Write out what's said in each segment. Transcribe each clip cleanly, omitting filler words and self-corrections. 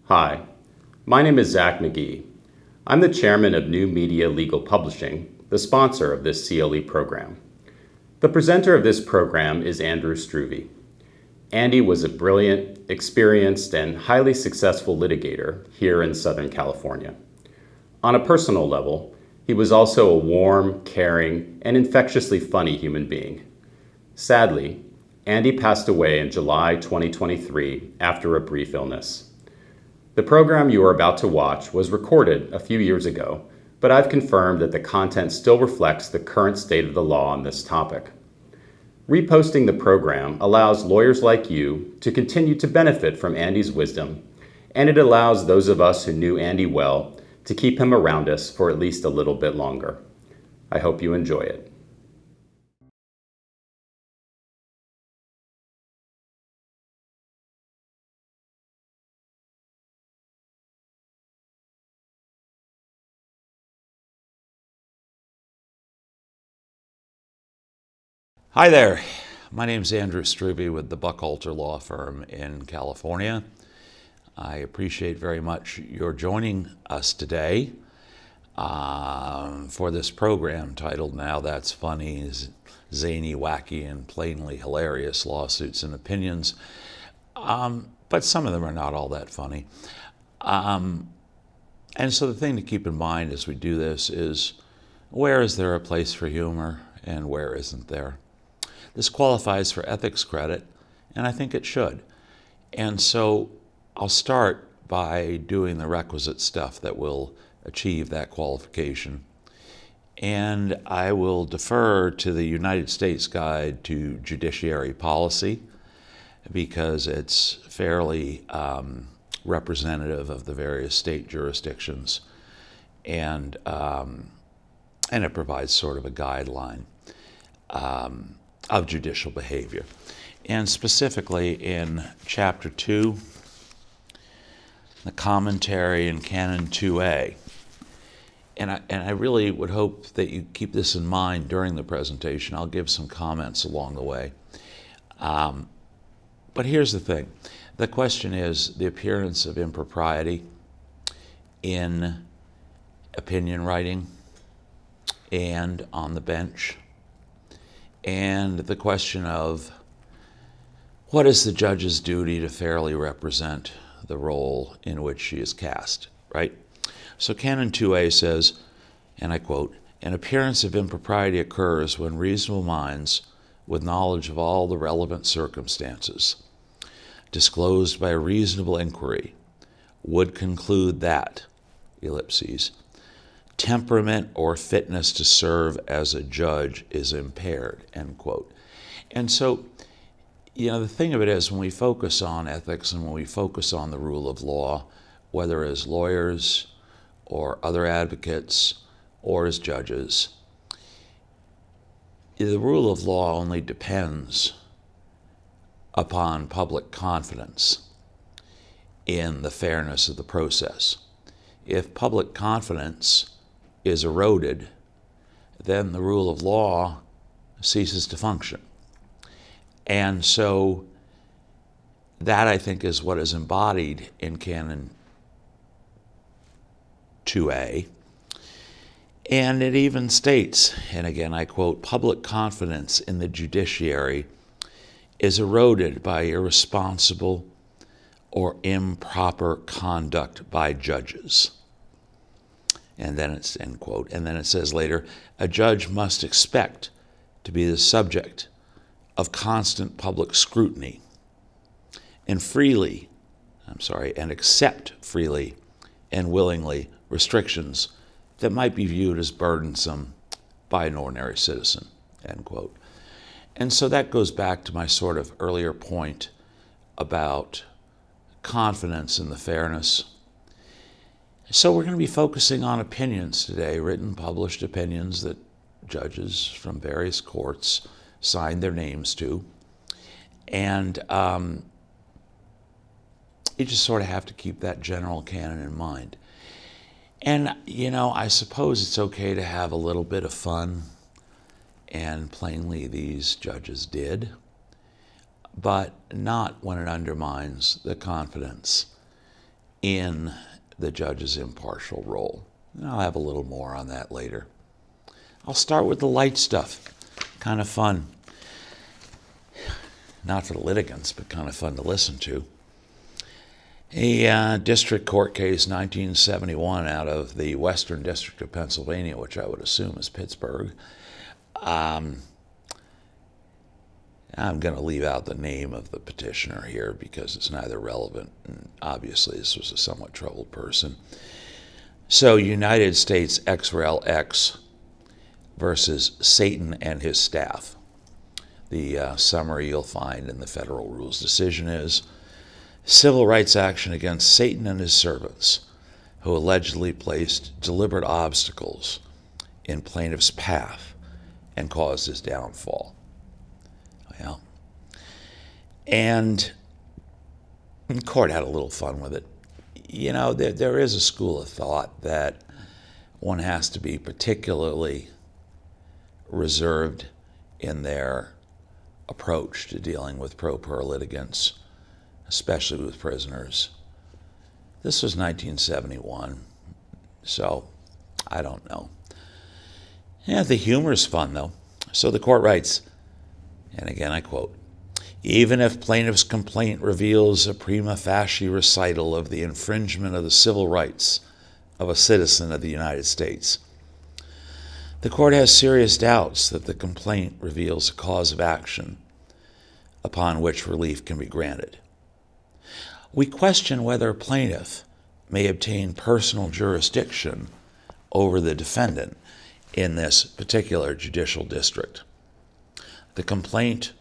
Hi, my name is Zach McGee. I'm the chairman of New Media Legal Publishing, the sponsor of this CLE program. The presenter of this program is Andrew Struve. Andy was a brilliant, experienced, and highly successful litigator here in Southern California. On a personal level, he was also a warm, caring, and infectiously funny human being. Sadly, Andy passed away in July 2023 after a brief illness. The program you are about to watch was recorded a few years ago, but I've confirmed that the content still reflects the current state of the law on this topic. Reposting the program allows lawyers like you to continue to benefit from Andy's wisdom, and it allows those of us who knew Andy well to keep him around us for at least a little bit longer. I hope you enjoy it. Hi there, my name's Andrew Struve with the Buckhalter Law Firm in California. I appreciate very much your joining us today for this program titled Now That's Funny, Zany, Wacky, and Plainly Hilarious Lawsuits and Opinions, but some of them are not all that funny. And so the thing to keep in mind as we do this is, where is there a place for humor and where isn't there? This qualifies for ethics credit, and I think it should. And so I'll start by doing the requisite stuff that will achieve that qualification. And I will defer to the United States Guide to Judiciary Policy because it's fairly representative of the various state jurisdictions, and it provides sort of a guideline of judicial behavior. And specifically in Chapter 2, the commentary in Canon 2A. And I really would hope that you keep this in mind during the presentation. I'll give some comments along the way. But here's the thing. The question is the appearance of impropriety in opinion writing and on the bench, and the question of what is the judge's duty to fairly represent the role in which she is cast, right? So Canon 2A says, and I quote, "An appearance of impropriety occurs when reasonable minds, with knowledge of all the relevant circumstances, disclosed by a reasonable inquiry, would conclude that, ellipses, temperament or fitness to serve as a judge is impaired," end quote. And so, the thing of it is, when we focus on ethics and when we focus on the rule of law, whether as lawyers or other advocates or as judges, the rule of law only depends upon public confidence in the fairness of the process. If public confidence is eroded, then the rule of law ceases to function. And so that, I think, is what is embodied in Canon 2A. And it even states, and again I quote, "Public confidence in the judiciary is eroded by irresponsible or improper conduct by judges." And then it's end quote. And then it says later, "A judge must expect to be the subject of constant public scrutiny and accept freely and willingly restrictions that might be viewed as burdensome by an ordinary citizen," end quote. And so that goes back to my sort of earlier point about confidence in the fairness. So we're going to be focusing on opinions today, written, published opinions that judges from various courts signed their names to. And you just sort of have to keep that general canon in mind. And, I suppose it's okay to have a little bit of fun, and plainly these judges did, but not when it undermines the confidence in the judge's impartial role. And I'll have a little more on that later. I'll start with the light stuff. Kind of fun. Not for the litigants, but kind of fun to listen to. A district court case, 1971, out of the Western District of Pennsylvania, which I would assume is Pittsburgh. I'm going to leave out the name of the petitioner here because it's neither relevant, and obviously this was a somewhat troubled person. So, United States ex rel ex versus Satan and his staff. The summary you'll find in the Federal Rules decision is civil rights action against Satan and his servants, who allegedly placed deliberate obstacles in plaintiff's path and caused his downfall. Well, and the court had a little fun with it. You know, there is a school of thought that one has to be particularly reserved in their approach to dealing with pro per litigants, especially with prisoners. This was 1971, so I don't know. Yeah, the humor is fun, though. So the court writes, and again I quote, even if plaintiff's complaint reveals a prima facie recital of the infringement of the civil rights of a citizen of the United States, the court has serious doubts that the complaint reveals a cause of action upon which relief can be granted. We question whether a plaintiff may obtain personal jurisdiction over the defendant in this particular judicial district. The complaint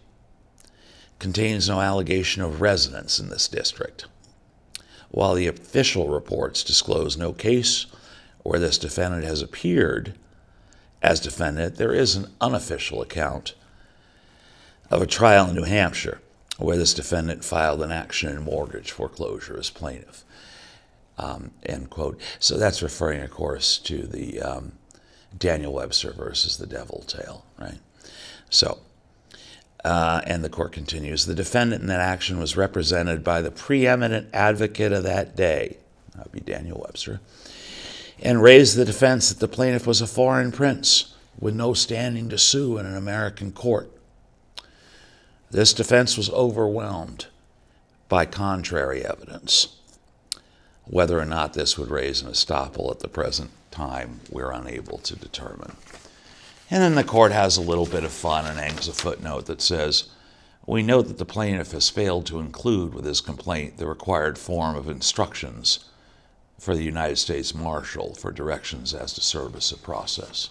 contains no allegation of residence in this district, while the official reports disclose no case where this defendant has appeared as defendant. There is an unofficial account of a trial in New Hampshire where this defendant filed an action in mortgage foreclosure as plaintiff. End quote. So that's referring, of course, to the Daniel Webster versus the Devil tale, right? So, and the court continues, the defendant in that action was represented by the preeminent advocate of that day, that would be Daniel Webster, and raised the defense that the plaintiff was a foreign prince with no standing to sue in an American court. This defense was overwhelmed by contrary evidence. Whether or not this would raise an estoppel at the present time, we're unable to determine. And then the court has a little bit of fun and hangs a footnote that says, we note that the plaintiff has failed to include with his complaint the required form of instructions for the United States Marshal for directions as to service of process.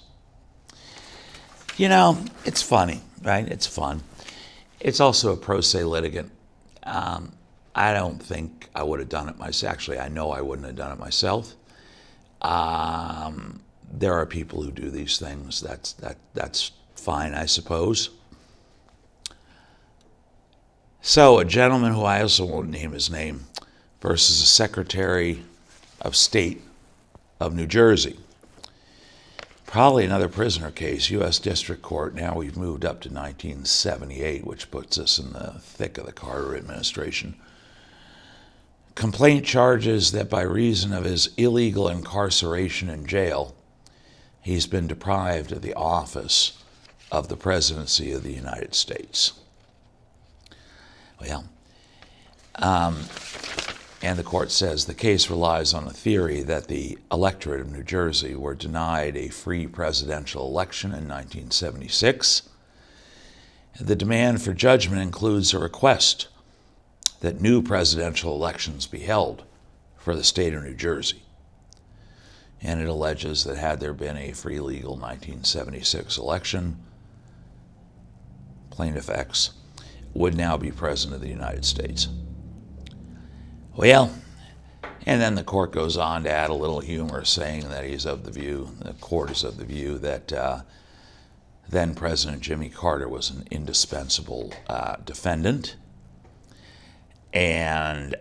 You know, it's funny, right? It's fun. It's also a pro se litigant. I don't think I would have done it myself. Actually, I know I wouldn't have done it myself. There are people who do these things. That's fine, I suppose. So a gentleman who I also won't name his name versus a Secretary of State of New Jersey. Probably another prisoner case, U.S. District Court. Now we've moved up to 1978, which puts us in the thick of the Carter administration. Complaint charges that by reason of his illegal incarceration in jail, he's been deprived of the office of the presidency of the United States. Well, and the court says the case relies on the theory that the electorate of New Jersey were denied a free presidential election in 1976. The demand for judgment includes a request that new presidential elections be held for the state of New Jersey. And it alleges that had there been a free, legal 1976 election, Plaintiff X would now be President of the United States. Well, and then the court goes on to add a little humor, saying that he's of the view, the court is of the view that then President Jimmy Carter was an indispensable defendant. And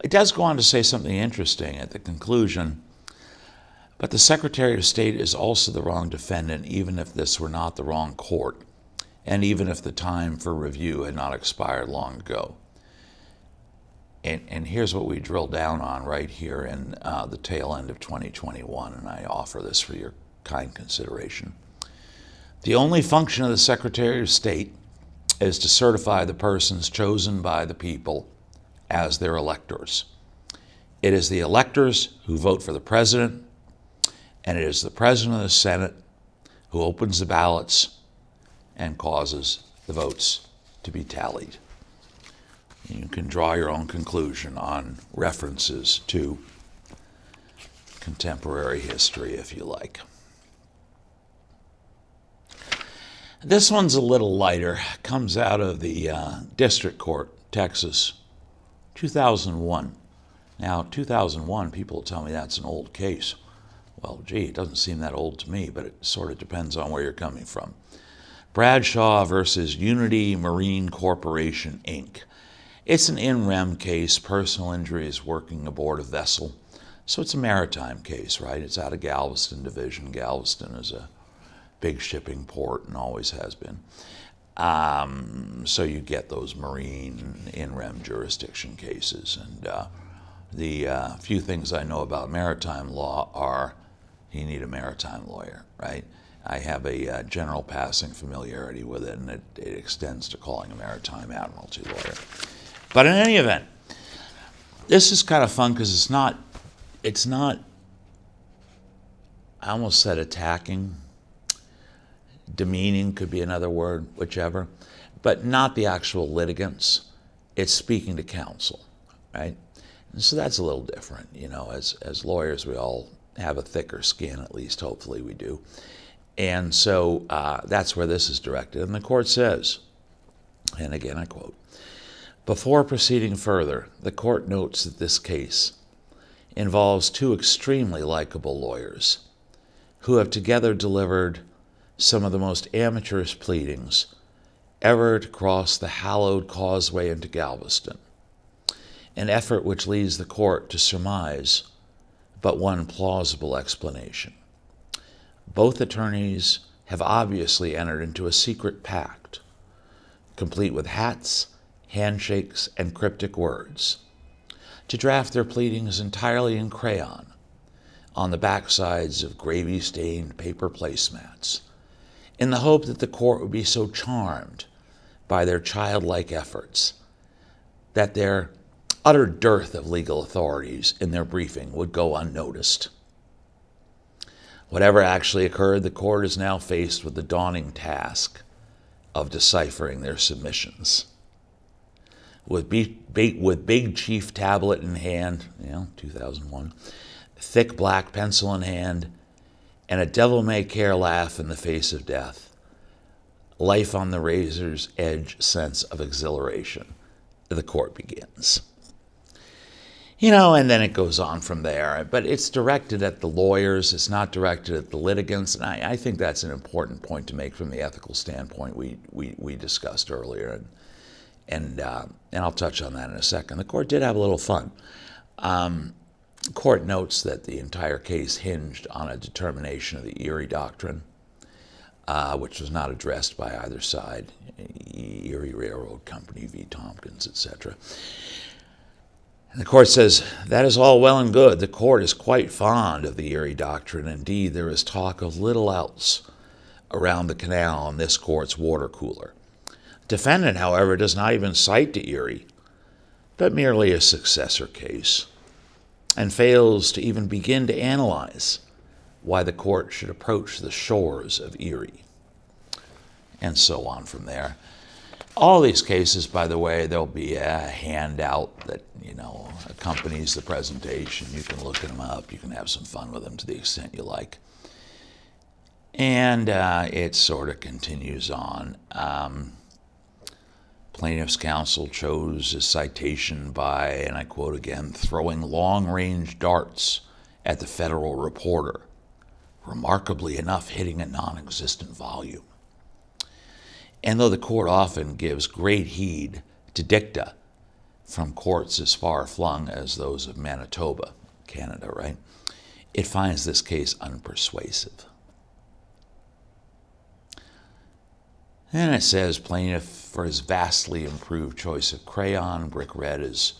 it does go on to say something interesting at the conclusion, but the Secretary of State is also the wrong defendant, even if this were not the wrong court, and even if the time for review had not expired long ago. And here's what we drill down on right here in the tail end of 2021, and I offer this for your kind consideration. The only function of the Secretary of State is to certify the persons chosen by the people as their electors. It is the electors who vote for the President, and it is the President of the Senate who opens the ballots and causes the votes to be tallied. You can draw your own conclusion on references to contemporary history if you like. This one's a little lighter. Comes out of the District Court, Texas, 2001. Now, 2001, people tell me that's an old case. Well, gee, it doesn't seem that old to me, but it sort of depends on where you're coming from. Bradshaw versus Unity Marine Corporation, Inc. It's an in rem case, personal injuries working aboard a vessel. So it's a maritime case, right? It's out of Galveston Division. Galveston is a big shipping port and always has been. So you get those marine in rem jurisdiction cases. And the few things I know about maritime law are you need a maritime lawyer, right? I have a general passing familiarity with it, and it extends to calling a maritime admiralty lawyer. But in any event, this is kind of fun because it's not, I almost said attacking, demeaning could be another word, whichever, but not the actual litigants. It's speaking to counsel, right? And so that's a little different. You know, as lawyers, we all have a thicker skin, at least hopefully we do. And so that's where this is directed. And the court says, and again I quote, "Before proceeding further, the court notes that this case involves two extremely likable lawyers who have together delivered some of the most amateurish pleadings ever to cross the hallowed causeway into Galveston, an effort which leads the court to surmise but one plausible explanation. Both attorneys have obviously entered into a secret pact, complete with hats, handshakes, and cryptic words, to draft their pleadings entirely in crayon on the backsides of gravy-stained paper placemats, in the hope that the court would be so charmed by their childlike efforts that their utter dearth of legal authorities in their briefing would go unnoticed. Whatever actually occurred, the court is now faced with the daunting task of deciphering their submissions. With big chief tablet in hand, 2001, thick black pencil in hand, and a devil-may-care laugh in the face of death, life on the razor's edge sense of exhilaration, the court begins. And then it goes on from there. But it's directed at the lawyers. It's not directed at the litigants. And I think that's an important point to make from the ethical standpoint we discussed earlier. And I'll touch on that in a second. The court did have a little fun. The court notes that the entire case hinged on a determination of the Erie Doctrine, which was not addressed by either side, Erie Railroad Company v. Tompkins, etc. And the court says, that is all well and good. The court is quite fond of the Erie Doctrine. Indeed, there is talk of little else around the canal in this court's water cooler. Defendant, however, does not even cite to Erie, but merely a successor case, and fails to even begin to analyze why the court should approach the shores of Erie, and so on from there. All these cases, by the way, there'll be a handout that, accompanies the presentation. You can look them up. You can have some fun with them to the extent you like. And it sort of continues on. Plaintiff's counsel chose a citation by, and I quote again, throwing long-range darts at the Federal Reporter, remarkably enough hitting a non-existent volume. And though the court often gives great heed to dicta from courts as far-flung as those of Manitoba, Canada, right, it finds this case unpersuasive. And it says, plaintiff, for his vastly improved choice of crayon, brick red is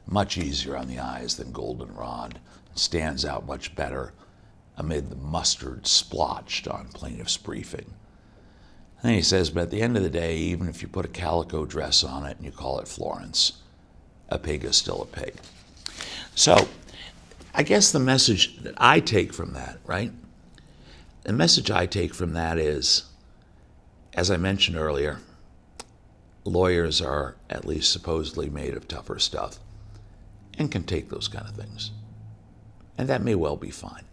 much easier on the eyes than goldenrod, stands out much better amid the mustard splotched on plaintiff's briefing. And he says, but at the end of the day, even if you put a calico dress on it and you call it Florence, a pig is still a pig. So I guess the message that I take from that, right? The message I take from that is, as I mentioned earlier, lawyers are at least supposedly made of tougher stuff and can take those kind of things. And that may well be fine.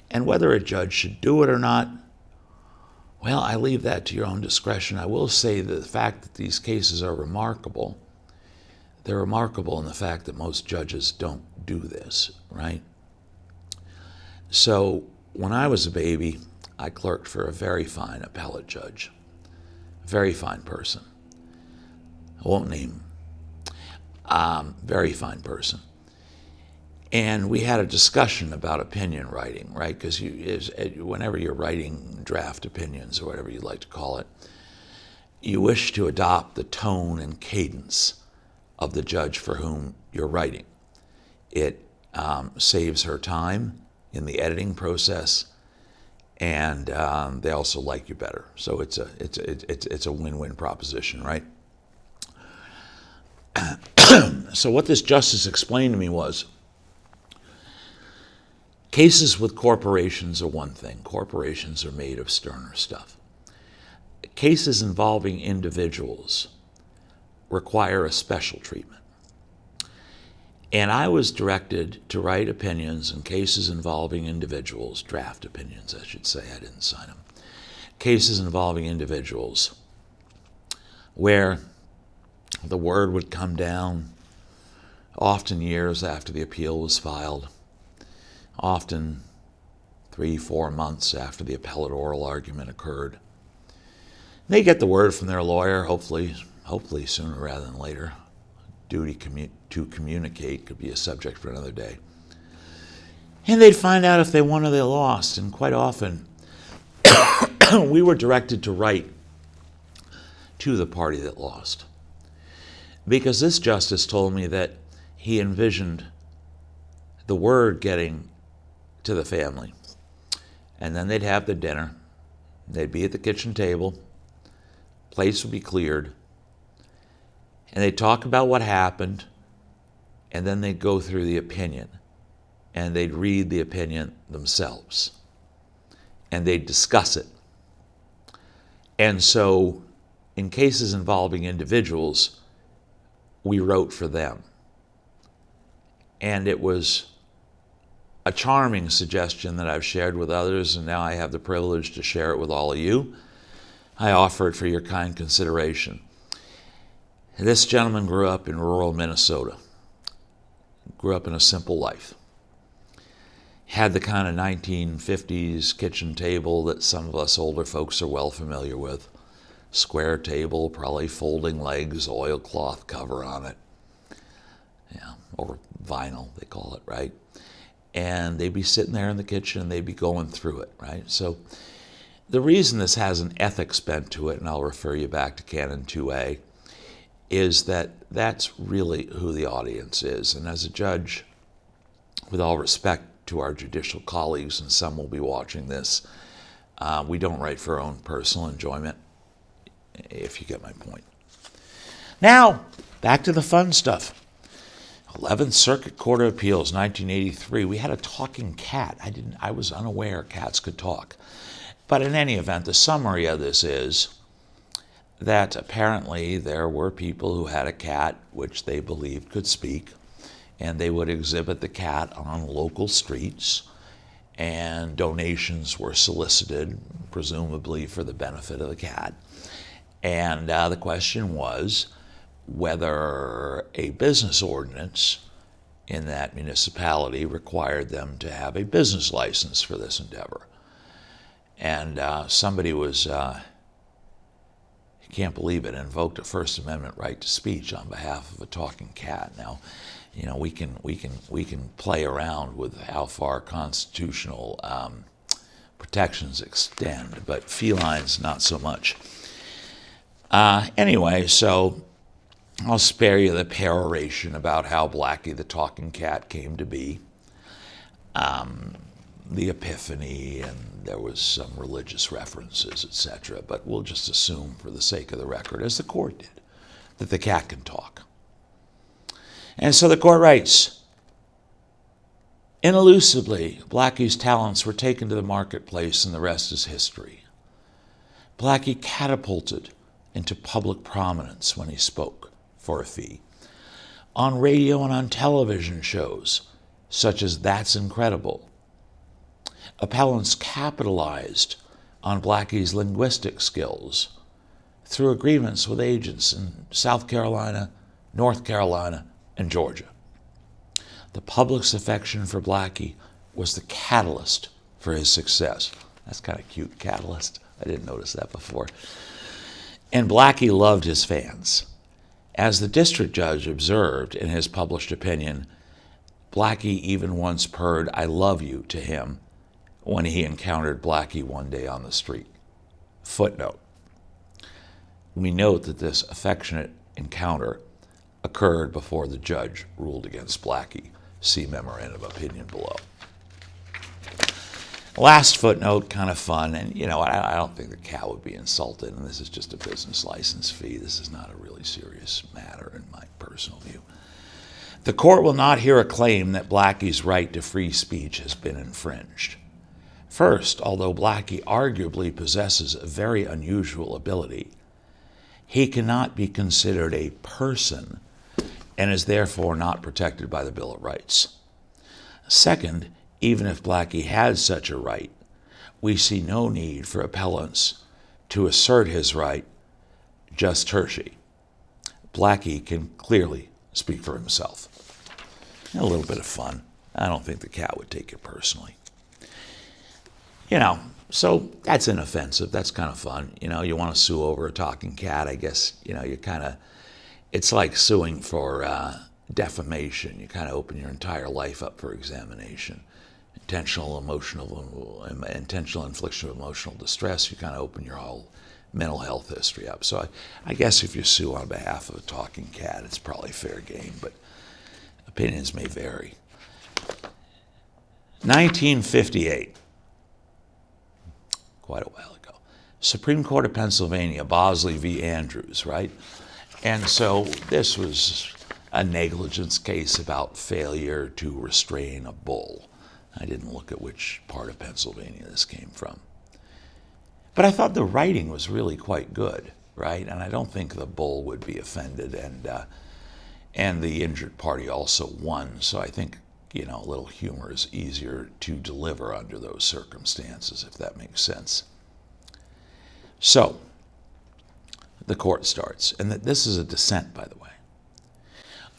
And whether a judge should do it or not, well, I leave that to your own discretion. I will say that the fact that these cases are remarkable, they're remarkable in the fact that most judges don't do this, right? So when I was a baby, I clerked for a very fine appellate judge, very fine person. I won't name him. Very fine person. And we had a discussion about opinion writing, right? Because whenever you're writing draft opinions or whatever you'd like to call it, you wish to adopt the tone and cadence of the judge for whom you're writing. It saves her time in the editing process, and they also like you better. So it's a win-win proposition, right? So what this justice explained to me was, cases with corporations are one thing. Corporations are made of sterner stuff. Cases involving individuals require a special treatment. And I was directed to write opinions in cases involving individuals, draft opinions, I should say, I didn't sign them, cases involving individuals where the word would come down often years after the appeal was filed, often 3-4 months after the appellate oral argument occurred. They get the word from their lawyer, hopefully sooner rather than later. Duty to communicate could be a subject for another day. And they'd find out if they won or they lost, and quite often we were directed to write to the party that lost. Because this justice told me that he envisioned the word getting to the family, and then they'd have the dinner, they'd be at the kitchen table, place would be cleared, and they'd talk about what happened, and then they'd go through the opinion, and they'd read the opinion themselves, and they'd discuss it. And so in cases involving individuals, we wrote for them. And it was a charming suggestion that I've shared with others, and now I have the privilege to share it with all of you. I offer it for your kind consideration. This gentleman grew up in rural Minnesota, grew up in a simple life, had the kind of 1950s kitchen table that some of us older folks are well familiar with. Square table, probably folding legs, oilcloth cover on it. Yeah, or vinyl, they call it, right? And they'd be sitting there in the kitchen and they'd be going through it, right? So the reason this has an ethics bent to it, and I'll refer you back to Canon 2A, is that that's really who the audience is. And as a judge, with all respect to our judicial colleagues, and some will be watching this, we don't write for our own personal enjoyment, if you get my point. Now, back to the fun stuff. 11th Circuit Court of Appeals, 1983. We had a talking cat. I was unaware cats could talk. But in any event, the summary of this is that apparently there were people who had a cat which they believed could speak, and they would exhibit the cat on local streets, and donations were solicited, presumably for the benefit of the cat. And the question was whether a business ordinance in that municipality required them to have a business license for this endeavor. And somebody was, you can't believe it, invoked a First Amendment right to speech on behalf of a talking cat. Now, you know, we can play around with how far constitutional protections extend, but felines not so much. Anyway, so I'll spare you the peroration about how Wacky the talking cat came to be, the epiphany, and there was some religious references, etc. But we'll just assume, for the sake of the record, as the court did, that the cat can talk. And so the court writes, "Inelusibly, Wacky's talents were taken to the marketplace, and the rest is history. Wacky catapulted into public prominence when he spoke, for a fee, on radio and on television shows, such as That's Incredible. Appellants capitalized on Wacky's linguistic skills through agreements with agents in South Carolina, North Carolina, and Georgia. The public's affection for Wacky was the catalyst for his success." That's kind of cute, catalyst. I didn't notice that before. "And Wacky loved his fans. As the district judge observed in his published opinion, Wacky even once purred 'I love you' to him when he encountered Wacky one day on the street." Footnote. We note that this affectionate encounter occurred before the judge ruled against Wacky. See memorandum of opinion below. Last footnote, kind of fun, and I don't think the cat would be insulted, and this is just a business license fee. This is not a really serious matter in my personal view. "The court will not hear a claim that Wacky's right to free speech has been infringed. First, although Wacky arguably possesses a very unusual ability, he cannot be considered a person and is therefore not protected by the Bill of Rights. Second, even if Wacky had such a right, we see no need for appellants to assert his right just tertiary. Wacky can clearly speak for himself." A little bit of fun. I don't think the cat would take it personally. So that's inoffensive. That's kind of fun. You want to sue over a talking cat, I guess, it's like suing for defamation. You kind of open your entire life up for examination. Intentional infliction of emotional distress, you kind of open your whole mental health history up. So I guess if you sue on behalf of a talking cat, it's probably fair game, but opinions may vary. 1958, quite a while ago. Supreme Court of Pennsylvania, Bosley v. Andrews, right? And so this was a negligence case about failure to restrain a bull. I didn't look at which part of Pennsylvania this came from. But I thought the writing was really quite good, right? And I don't think the bull would be offended, and the injured party also won. So I think, a little humor is easier to deliver under those circumstances, if that makes sense. So the court starts, and this is a dissent, by the way.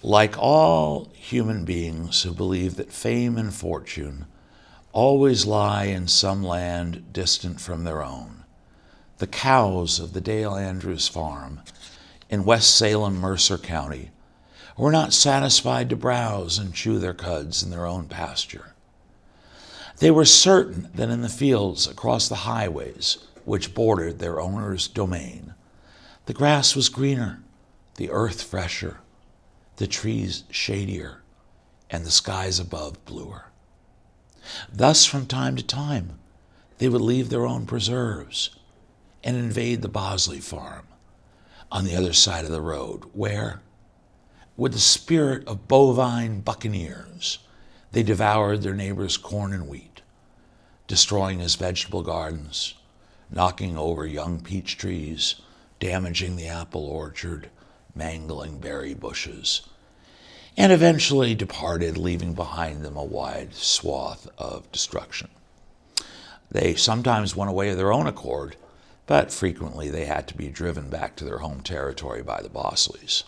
"Like all human beings who believe that fame and fortune always lie in some land distant from their own, the cows of the Dale Andrews farm in West Salem, Mercer County, were not satisfied to browse and chew their cuds in their own pasture. They were certain that in the fields across the highways which bordered their owner's domain, the grass was greener, the earth fresher, the trees shadier, and the skies above bluer. Thus, from time to time, they would leave their own preserves and invade the Bosley farm on the other side of the road, where, with the spirit of bovine buccaneers, they devoured their neighbor's corn and wheat, destroying his vegetable gardens, knocking over young peach trees, damaging the apple orchard, mangling berry bushes, and eventually departed, leaving behind them a wide swath of destruction. They sometimes went away of their own accord, but frequently they had to be driven back to their home territory by the Bosleys."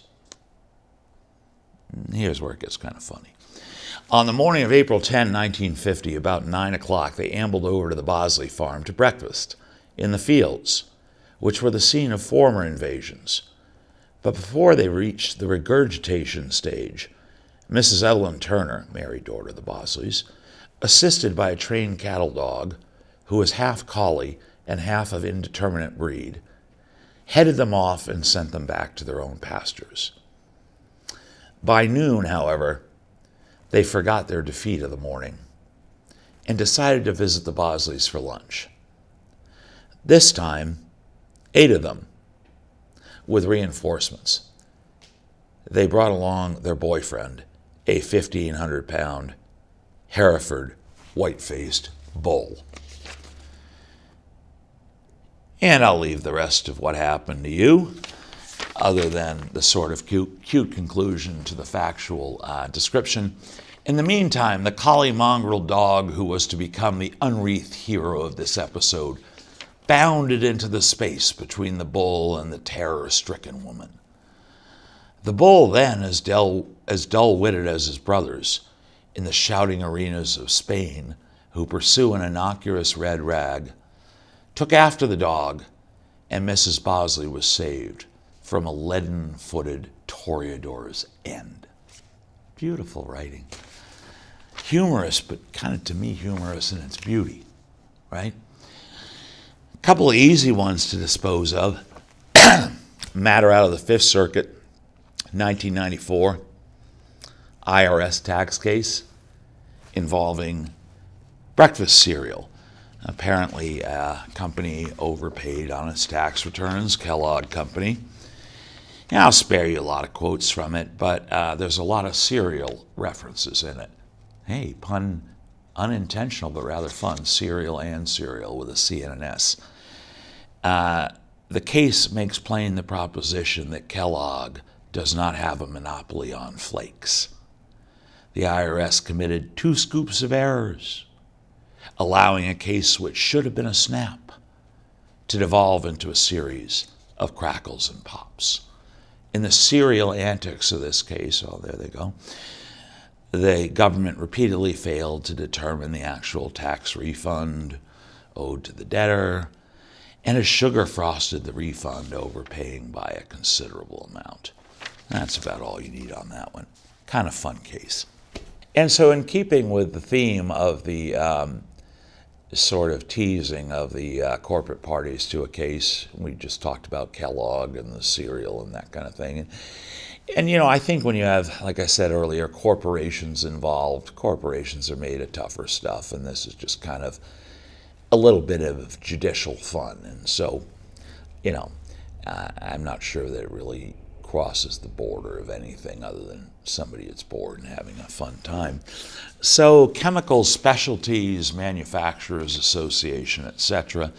Here's where it gets kind of funny. "On the morning of April 10, 1950, about 9 o'clock, they ambled over to the Bosley farm to breakfast in the fields, which were the scene of former invasions. But before they reached the regurgitation stage, Mrs. Evelyn Turner, married daughter of the Bosleys, assisted by a trained cattle dog, who was half collie and half of indeterminate breed, headed them off and sent them back to their own pastures. By noon, however, they forgot their defeat of the morning and decided to visit the Bosleys for lunch. This time, 8 of them, with reinforcements. They brought along their boyfriend, a 1,500-pound Hereford white-faced bull. And I'll leave the rest of what happened to you, other than the sort of cute conclusion to the factual description. In the meantime, the collie mongrel dog who was to become the unwreathed hero of this episode bounded into the space between the bull and the terror-stricken woman. The bull then, as dull-witted as his brothers in the shouting arenas of Spain, who pursue an innocuous red rag, took after the dog, and Mrs. Bosley was saved from a leaden-footed toreador's end. Beautiful writing. Humorous, but kind of, to me, humorous in its beauty, right? A couple of easy ones to dispose of. Matter out of the Fifth Circuit, 1994, IRS tax case involving breakfast cereal. Apparently, a company overpaid on its tax returns, Kellogg Company. And I'll spare you a lot of quotes from it, but there's a lot of cereal references in it. Hey, pun unintentional, but rather fun. Cereal and cereal with a C and an S. The case makes plain the proposition that Kellogg does not have a monopoly on flakes. The IRS committed 2 scoops of errors, allowing a case which should have been a snap to devolve into a series of crackles and pops. In the serial antics of this case, oh, there they go, the government repeatedly failed to determine the actual tax refund owed to the debtor, and has sugar frosted the refund, overpaying by a considerable amount. That's about all you need on that one. Kind of fun case. And so in keeping with the theme of the sort of teasing of the corporate parties to a case, we just talked about Kellogg and the cereal and that kind of thing. And I think when you have, like I said earlier, corporations involved, corporations are made of tougher stuff, and this is just kind of a little bit of judicial fun. And so, I'm not sure that it really crosses the border of anything other than somebody that's bored and having a fun time. So, Chemical Specialties Manufacturers Association, etc.,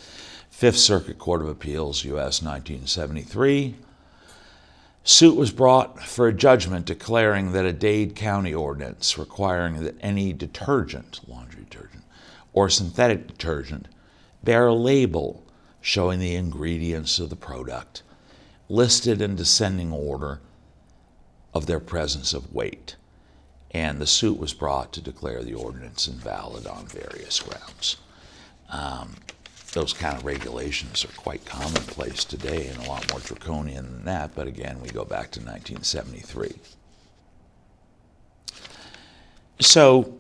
Fifth Circuit Court of Appeals, U.S., 1973. Suit was brought for a judgment declaring that a Dade County ordinance requiring that any detergent, laundry detergent, or synthetic detergent bear a label showing the ingredients of the product, listed in descending order of their presence of weight. And the suit was brought to declare the ordinance invalid on various grounds. Those kind of regulations are quite commonplace today and a lot more draconian than that, but again, we go back to 1973. So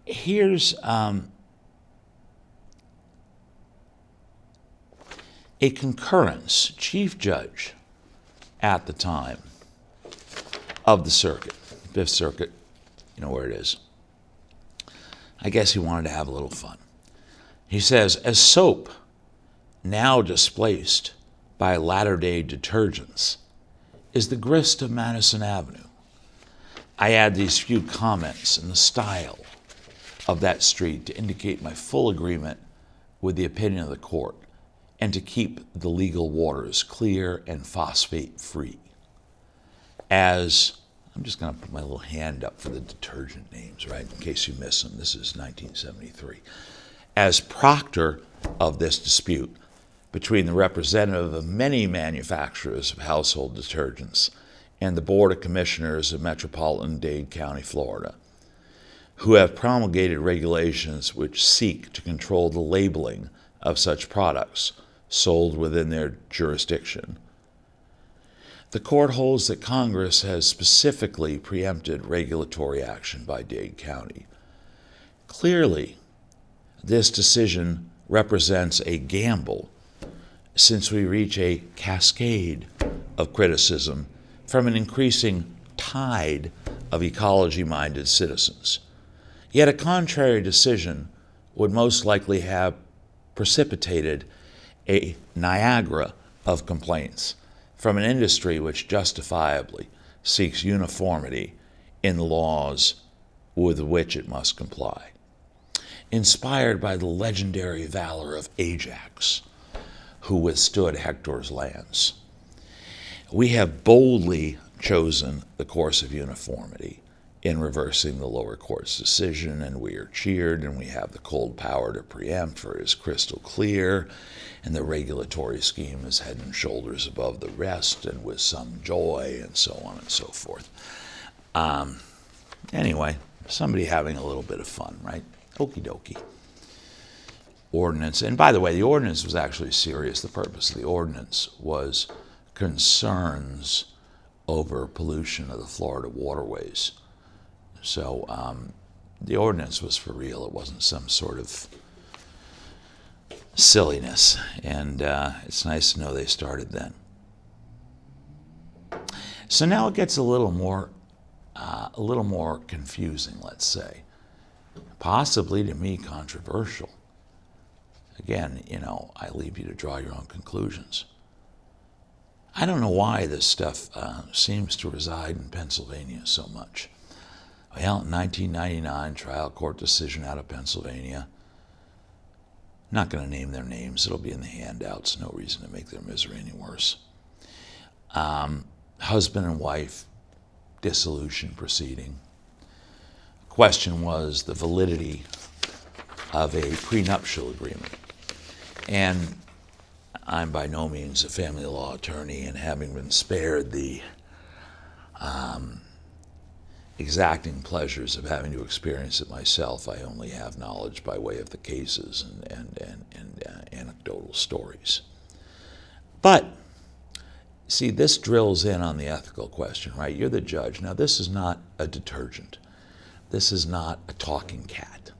here's a concurrence. Chief Judge at the time of the circuit, Fifth Circuit, you know where it is. I guess he wanted to have a little fun. He says, as soap, now displaced by latter-day detergents, is the grist of Madison Avenue, I add these few comments in the style of that street to indicate my full agreement with the opinion of the court and to keep the legal waters clear and phosphate-free. As, I'm just going to put my little hand up for the detergent names, right, in case you miss them. This is 1973. As proctor of this dispute between the representative of many manufacturers of household detergents and the Board of Commissioners of Metropolitan Dade County, Florida, who have promulgated regulations which seek to control the labeling of such products sold within their jurisdiction. The court holds that Congress has specifically preempted regulatory action by Dade County. Clearly, this decision represents a gamble since we reach a cascade of criticism from an increasing tide of ecology-minded citizens. Yet a contrary decision would most likely have precipitated a Niagara of complaints from an industry which justifiably seeks uniformity in the laws with which it must comply. Inspired by the legendary valor of Ajax, who withstood Hector's lance, we have boldly chosen the course of uniformity in reversing the lower court's decision, and we are cheered, and we have the cold power to preempt, for it is crystal clear, and the regulatory scheme is head and shoulders above the rest, and with some joy, and so on and so forth. Anyway, somebody having a little bit of fun, right? Okie dokie. Ordinance, and by the way, the ordinance was actually serious. The purpose of the ordinance was concerns over pollution of the Florida waterways. So the ordinance was for real. It wasn't some sort of silliness, and it's nice to know they started then. So now it gets a little more confusing, let's say, possibly to me controversial. Again, I leave you to draw your own conclusions. I don't know why this stuff seems to reside in Pennsylvania so much. Well, in 1999, trial court decision out of Pennsylvania. Not going to name their names. It'll be in the handouts. No reason to make their misery any worse. Husband and wife dissolution proceeding. Question was the validity of a prenuptial agreement. And I'm by no means a family law attorney, and having been spared the exacting pleasures of having to experience it myself, I only have knowledge by way of the cases and anecdotal stories. But, see, this drills in on the ethical question, right? You're the judge. Now, this is not a detergent. This is not a talking cat.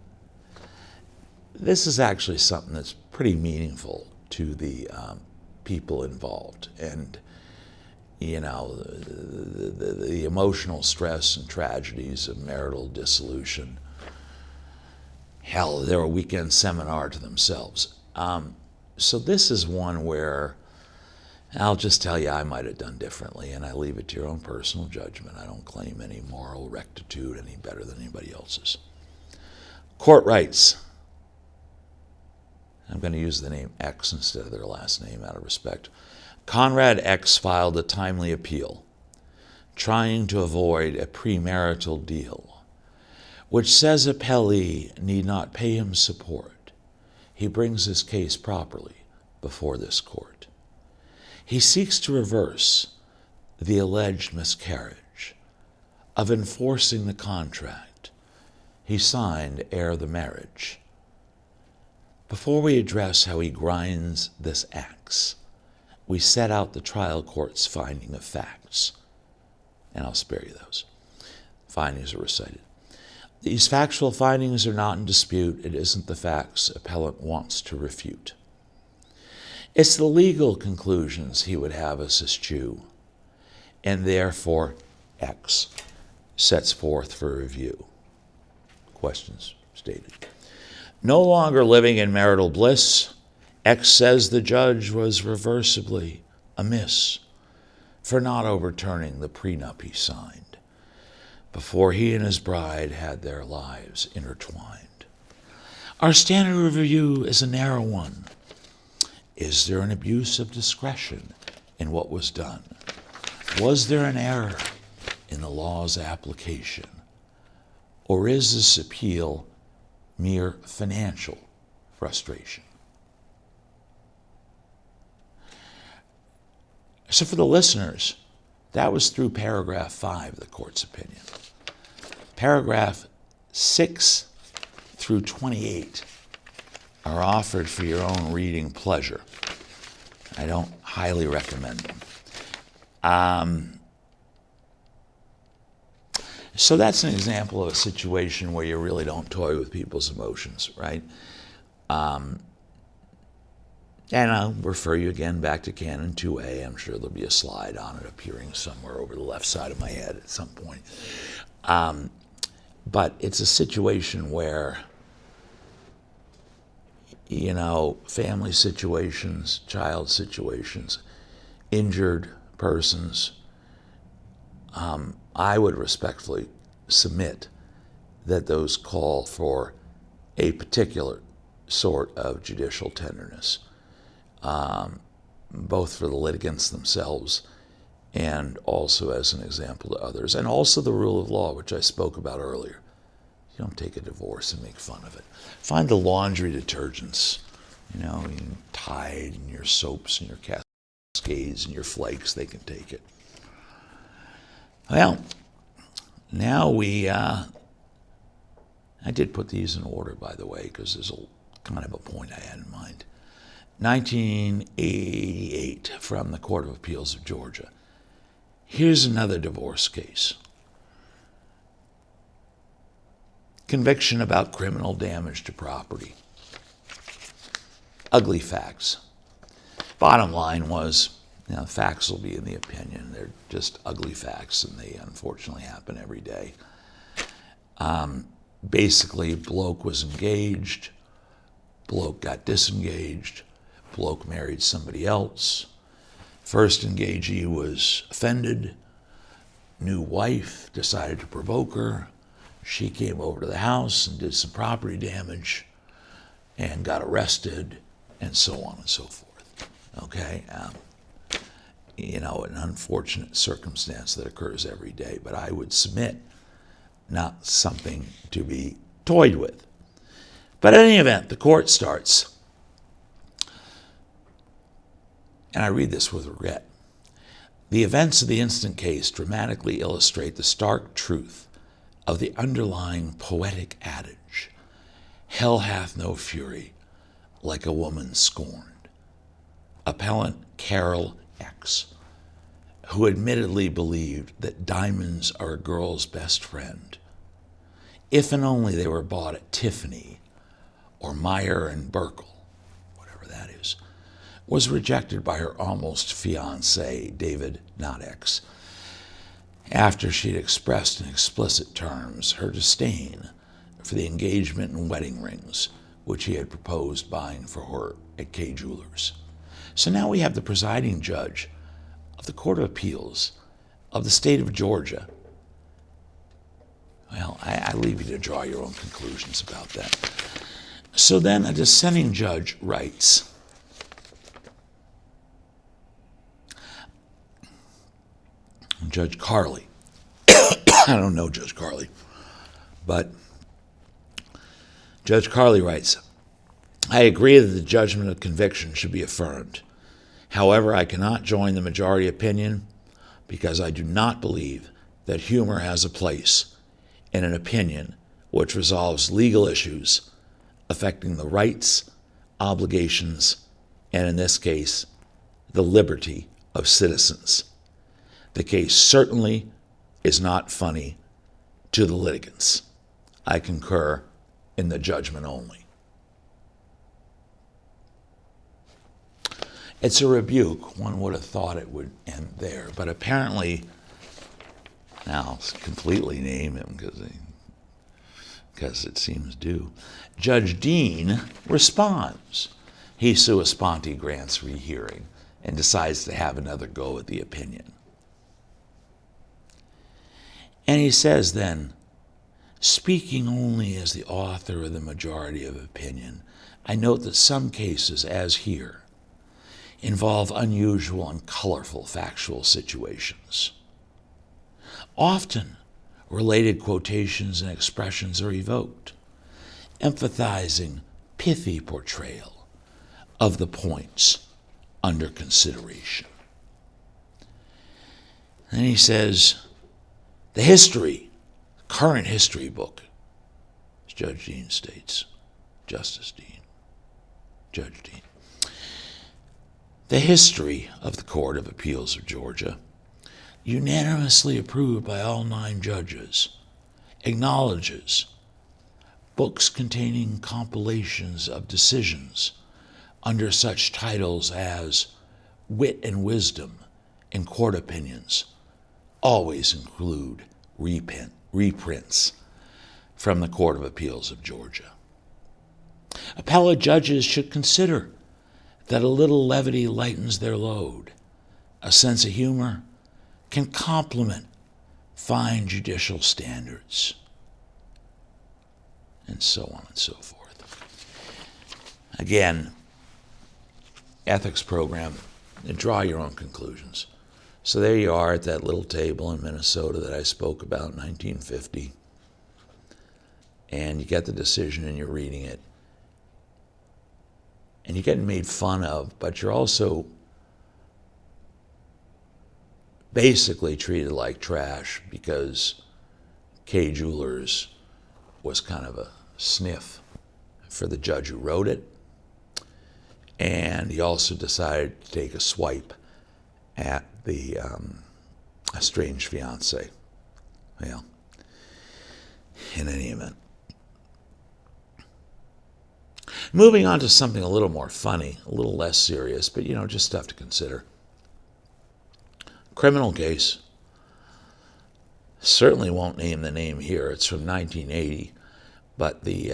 This is actually something that's pretty meaningful to the people involved. And, the emotional stress and tragedies of marital dissolution. Hell, they're a weekend seminar to themselves. So this is one where I'll just tell you I might have done differently, and I leave it to your own personal judgment. I don't claim any moral rectitude any better than anybody else's. Court writes, I'm going to use the name X instead of their last name out of respect. Conrad X filed a timely appeal, trying to avoid a premarital deal, which says appellee need not pay him support. He brings his case properly before this court. He seeks to reverse the alleged miscarriage of enforcing the contract he signed ere the marriage. Before we address how he grinds this axe, we set out the trial court's finding of facts, and I'll spare you those. Findings are recited. These factual findings are not in dispute. It isn't the facts appellant wants to refute. It's the legal conclusions he would have us eschew, and therefore X sets forth for review. Questions stated. No longer living in marital bliss, X says the judge was reversibly amiss for not overturning the prenup he signed before he and his bride had their lives intertwined. Our standard of review is a narrow one. Is there an abuse of discretion in what was done? Was there an error in the law's application? Or is this appeal mere financial frustration? So for the listeners, that was through paragraph 5 of the court's opinion. Paragraph 6 through 28 are offered for your own reading pleasure. I don't highly recommend them. So that's an example of a situation where you really don't toy with people's emotions, right? And I'll refer you again back to Canon 2A. I'm sure there'll be a slide on it appearing somewhere over the left side of my head at some point. But it's a situation where, family situations, child situations, injured persons, I would respectfully submit that those call for a particular sort of judicial tenderness, both for the litigants themselves and also as an example to others, and also the rule of law, which I spoke about earlier. You don't take a divorce and make fun of it. Find the laundry detergents, your Tide and your soaps and your Cascades and your flakes, they can take it. Well, now I did put these in order, by the way, because there's kind of a point I had in mind. 1988 from the Court of Appeals of Georgia. Here's another divorce case. Conviction about criminal damage to property. Ugly facts. Bottom line was, the facts will be in the opinion. They're just ugly facts, and they unfortunately happen every day. Basically, bloke was engaged, bloke got disengaged, bloke married somebody else. First engagee was offended. New wife decided to provoke her. She came over to the house and did some property damage and got arrested, and so on and so forth. Okay? An unfortunate circumstance that occurs every day, but I would submit not something to be toyed with. But in any event, the court starts, and I read this with regret. The events of the instant case dramatically illustrate the stark truth of the underlying poetic adage, hell hath no fury like a woman scorned. Appellant Carol X, who admittedly believed that diamonds are a girl's best friend, if and only they were bought at Tiffany or Meyer and Burkle, whatever that is, was rejected by her almost fiancé, David Nodex, after she'd expressed in explicit terms her disdain for the engagement and wedding rings which he had proposed buying for her at Kay Jewelers. So now we have the presiding judge of the Court of Appeals of the state of Georgia. Well, I leave you to draw your own conclusions about that. So then a dissenting judge writes, Judge Carley, I don't know Judge Carley, but Judge Carley writes, I agree that the judgment of conviction should be affirmed. However, I cannot join the majority opinion because I do not believe that humor has a place in an opinion which resolves legal issues affecting the rights, obligations, and in this case, the liberty of citizens. The case certainly is not funny to the litigants. I concur in the judgment only. It's a rebuke. One would have thought it would end there, but apparently, now I'll completely name him because it seems due. Judge Dean responds. He sua sponte grants rehearing and decides to have another go at the opinion. And he says then, speaking only as the author of the majority of opinion, I note that some cases, as here, involve unusual and colorful factual situations. Often, related quotations and expressions are evoked, emphasizing pithy portrayal of the points under consideration. Then he says, the history, current history book, as Judge Dean states, Justice Dean, Judge Dean. The history of the Court of Appeals of Georgia, unanimously approved by all 9 judges, acknowledges books containing compilations of decisions under such titles as wit and wisdom and court opinions always include reprints from the Court of Appeals of Georgia. Appellate judges should consider that a little levity lightens their load. A sense of humor can complement fine judicial standards, and so on and so forth. Again, ethics program, and draw your own conclusions. So there you are at that little table in Minnesota that I spoke about in 1950, and you get the decision and you're reading it, and you're getting made fun of, but you're also basically treated like trash because Kay Jewelers was kind of a sniff for the judge who wrote it. And he also decided to take a swipe at the estranged fiance. Well, in any event. Moving on to something a little more funny, a little less serious, but just stuff to consider. Criminal case. Certainly won't name the name here. It's from 1980, but the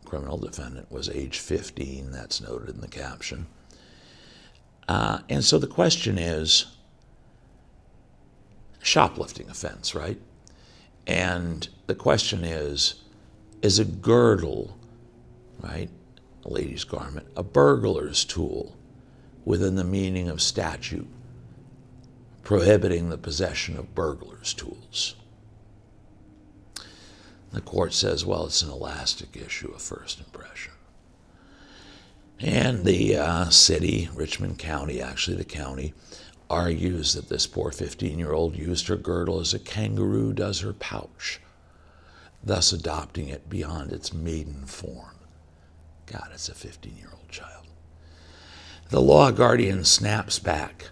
criminal defendant, was age 15. That's noted in the caption. And so the question is, shoplifting offense, right? And the question is a girdle, right, a lady's garment, a burglar's tool within the meaning of statute prohibiting the possession of burglars' tools? The court says, well, it's an elastic issue of first impression. And the city, Richmond County, actually the county, argues that this poor 15-year-old used her girdle as a kangaroo does her pouch, thus adopting it beyond its maiden form. God, it's a 15-year-old child. The law guardian snaps back,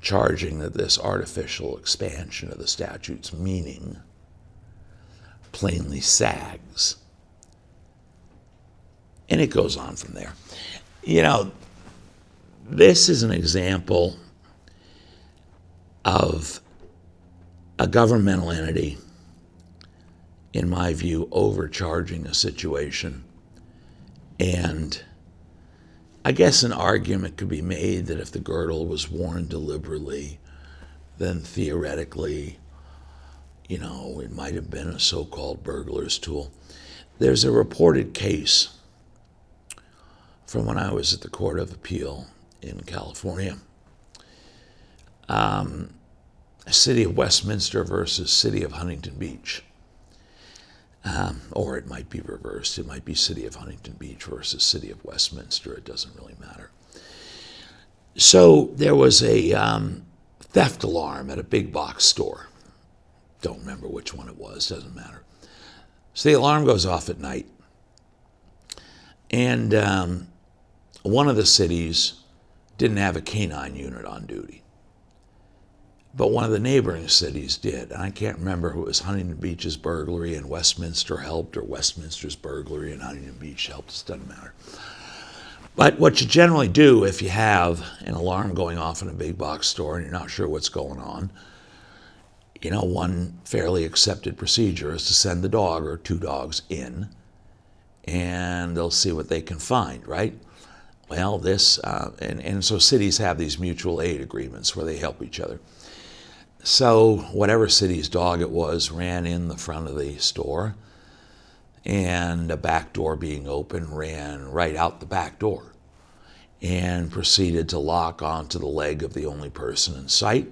charging that this artificial expansion of the statute's meaning plainly sags. And it goes on from there. This is an example of a governmental entity, in my view, overcharging a situation. And I guess an argument could be made that if the girdle was worn deliberately, then theoretically, it might have been a so-called burglar's tool. There's a reported case from when I was at the Court of Appeal in California. City of Westminster versus City of Huntington Beach. Or it might be reversed. It might be City of Huntington Beach versus City of Westminster. It doesn't really matter. So there was a theft alarm at a big box store. Don't remember which one it was. Doesn't matter. So the alarm goes off at night. And one of the cities didn't have a canine unit on duty. But one of the neighboring cities did. And I can't remember who it was. Huntington Beach's burglary and Westminster helped, or Westminster's burglary and Huntington Beach helped. It doesn't matter. But what you generally do if you have an alarm going off in a big box store and you're not sure what's going on, one fairly accepted procedure is to send the dog or two dogs in, and they'll see what they can find, right? Well, and so cities have these mutual aid agreements where they help each other. So whatever city's dog it was ran in the front of the store, and a back door being open ran right out the back door and proceeded to lock onto the leg of the only person in sight,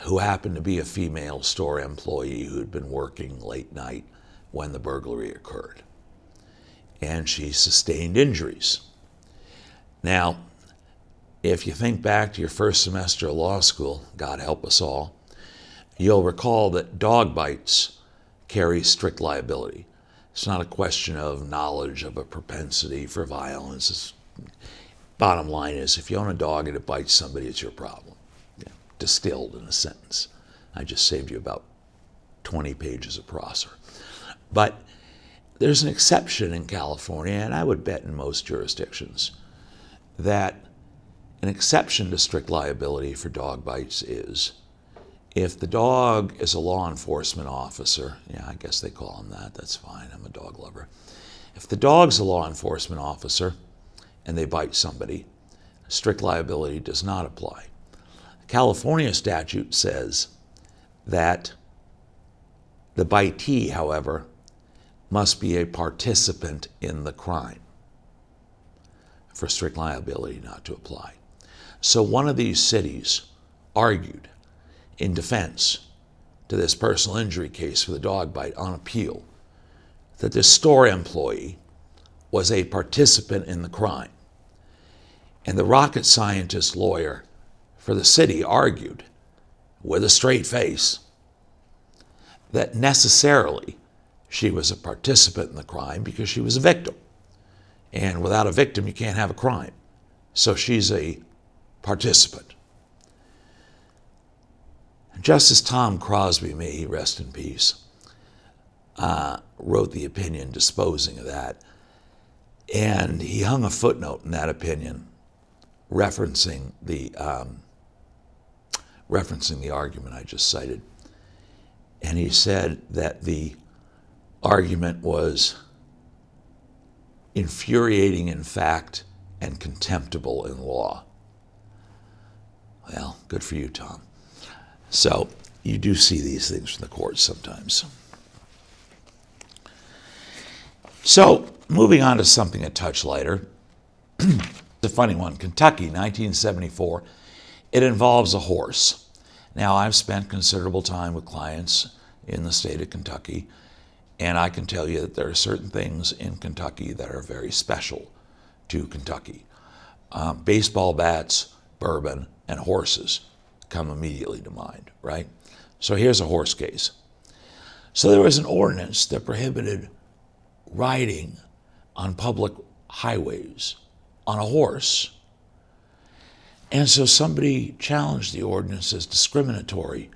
who happened to be a female store employee who had been working late night when the burglary occurred. And she sustained injuries. Now, if you think back to your first semester of law school, God help us all, you'll recall that dog bites carry strict liability. It's not a question of knowledge of a propensity for violence. Bottom line is, if you own a dog and it bites somebody, it's your problem. Distilled in a sentence. I just saved you about 20 pages of Prosser. But there's an exception in California, and I would bet in most jurisdictions, that an exception to strict liability for dog bites is if the dog is a law enforcement officer. Yeah, I guess they call him that. That's fine. I'm a dog lover. If the dog's a law enforcement officer and they bite somebody, strict liability does not apply. The California statute says that the bitee, however, must be a participant in the crime for strict liability not to apply. So one of these cities argued in defense to this personal injury case for the dog bite on appeal that this store employee was a participant in the crime. And the rocket scientist lawyer for the city argued with a straight face that necessarily she was a participant in the crime because she was a victim. And without a victim, you can't have a crime. So she's a participant. Justice Tom Crosby, may he rest in peace, wrote the opinion disposing of that. And he hung a footnote in that opinion referencing the argument I just cited. And he said that the argument was infuriating in fact and contemptible in law. Well, good for you, Tom. So you do see these things from the courts sometimes. So moving on to something a touch lighter. It's a funny one. Kentucky, 1974. It involves a horse. Now, I've spent considerable time with clients in the state of Kentucky, and I can tell you that there are certain things in Kentucky that are very special to Kentucky. Baseball bats, bourbon, and horses come immediately to mind, right? So here's a horse case. So there was an ordinance that prohibited riding on public highways on a horse. And so somebody challenged the ordinance as discriminatory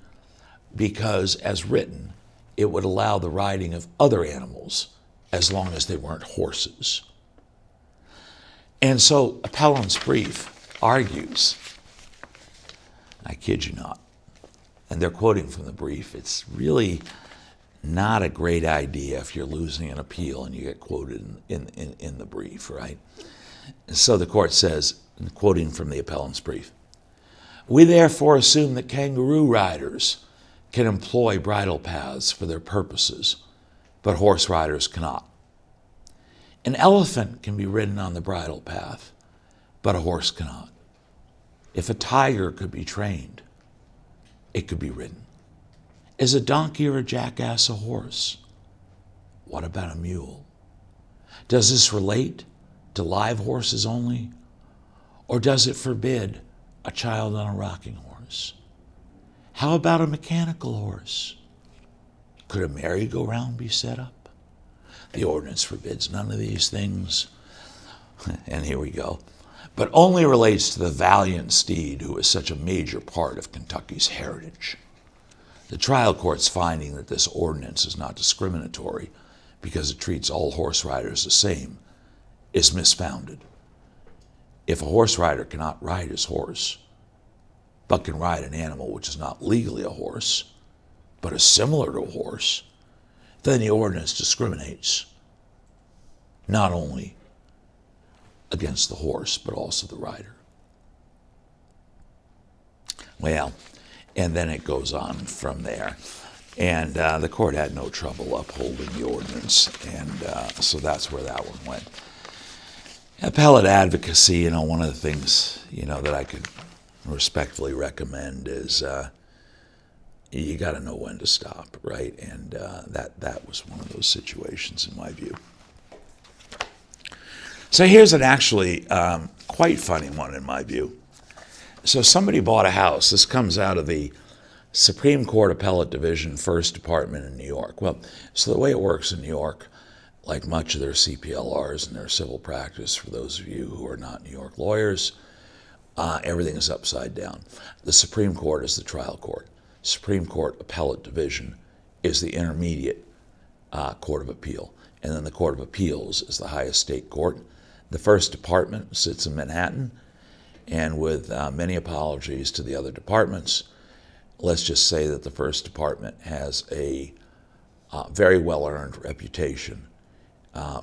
because, as written, it would allow the riding of other animals as long as they weren't horses. And so appellant's brief argues, I kid you not, and they're quoting from the brief, it's really not a great idea if you're losing an appeal and you get quoted in the brief, right? And so the court says, quoting from the appellant's brief, "We therefore assume that kangaroo riders can employ bridle paths for their purposes, but horse riders cannot. An elephant can be ridden on the bridle path, but a horse cannot. If a tiger could be trained, it could be ridden. Is a donkey or a jackass a horse? What about a mule? Does this relate to live horses only, or does it forbid a child on a rocking horse? How about a mechanical horse? Could a merry-go-round be set up? The ordinance forbids none of these things." And here we go. "But only relates to the valiant steed who is such a major part of Kentucky's heritage. The trial court's finding that this ordinance is not discriminatory because it treats all horse riders the same is misfounded. If a horse rider cannot ride his horse, but can ride an animal which is not legally a horse, but is similar to a horse, then the ordinance discriminates not only against the horse, but also the rider." Well, and then it goes on from there. And the court had no trouble upholding the ordinance, and so that's where that one went. Appellate advocacy, one of the things, that I could respectfully recommend is you got to know when to stop, right? And that was one of those situations in my view. So here's an actually quite funny one in my view. So somebody bought a house. This comes out of the Supreme Court Appellate Division, First Department in New York. Well, so the way it works in New York, like much of their CPLRs and their civil practice, for those of you who are not New York lawyers, everything is upside down. The Supreme Court is the trial court. Supreme Court Appellate Division is the intermediate court of appeal. and then the Court of Appeals is the highest state court. The first department sits in Manhattan, and with many apologies to the other departments, let's just say that the first department has a very well-earned reputation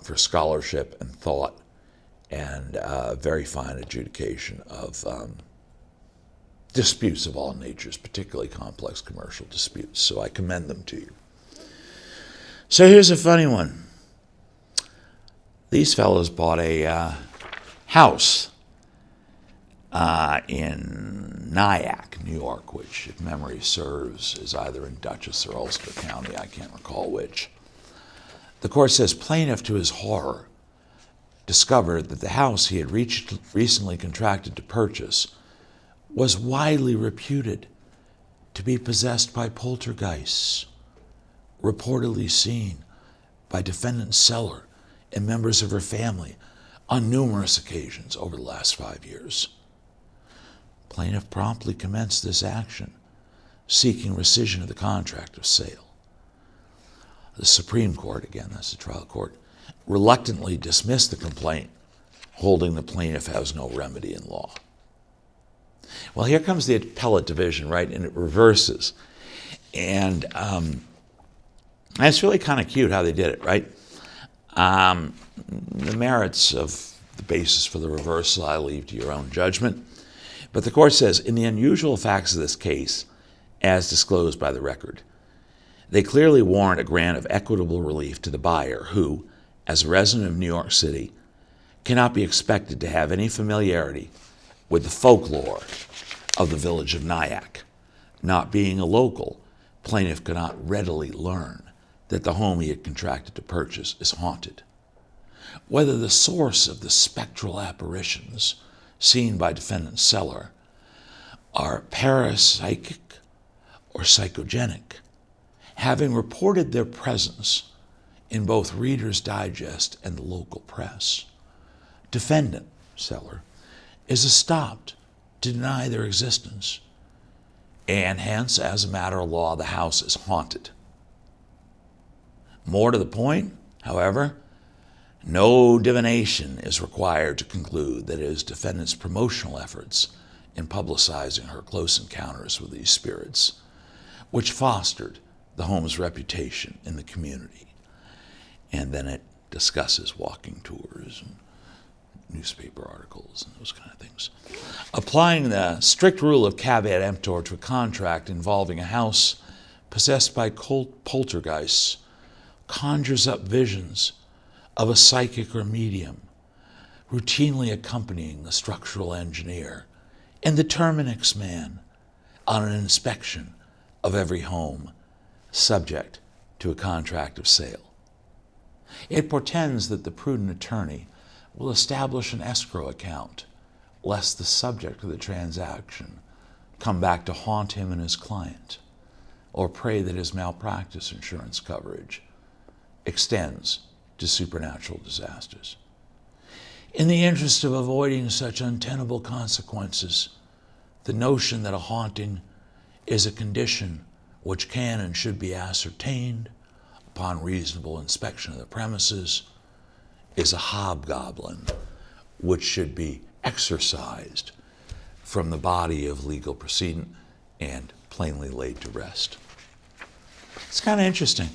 for scholarship and thought and very fine adjudication of disputes of all natures, particularly complex commercial disputes. So I commend them to you. So here's a funny one. These fellows bought a house in Nyack, New York, which, if memory serves, is either in Dutchess or Ulster County. I can't recall which. The court says plaintiff, to his horror, discovered that the house he had recently contracted to purchase was widely reputed to be possessed by poltergeists, reportedly seen by defendant's seller and members of her family on numerous occasions over the last 5 years. Plaintiff promptly commenced this action, seeking rescission of the contract of sale. The Supreme Court, again, that's the trial court, reluctantly dismissed the complaint, holding the plaintiff has no remedy in law. Well, here comes the appellate division, right, and it reverses. And it's really kind of cute how they did it, right? The merits of the basis for the reversal I leave to your own judgment. But the court says, in the unusual facts of this case, as disclosed by the record, they clearly warrant a grant of equitable relief to the buyer who, as a resident of New York City, cannot be expected to have any familiarity with the folklore of the village of Nyack. Not being a local, plaintiff cannot readily learn that the home he had contracted to purchase is haunted. Whether the source of the spectral apparitions seen by defendant's seller are parapsychic or psychogenic, having reported their presence in both Reader's Digest and the local press, defendant, seller, is estopped to deny their existence, and hence, as a matter of law, the house is haunted. More to the point, however, no divination is required to conclude that it is defendant's promotional efforts in publicizing her close encounters with these spirits, which fostered the home's reputation in the community. And then it discusses walking tours and newspaper articles and those kind of things. Applying the strict rule of caveat emptor to a contract involving a house possessed by poltergeists conjures up visions of a psychic or medium routinely accompanying the structural engineer and the Terminix man on an inspection of every home subject to a contract of sale. It portends that the prudent attorney will establish an escrow account, lest the subject of the transaction come back to haunt him and his client, or pray that his malpractice insurance coverage extends to supernatural disasters. In the interest of avoiding such untenable consequences, the notion that a haunting is a condition which can and should be ascertained upon reasonable inspection of the premises is a hobgoblin which should be exorcised from the body of legal precedent and plainly laid to rest. It's kind of interesting.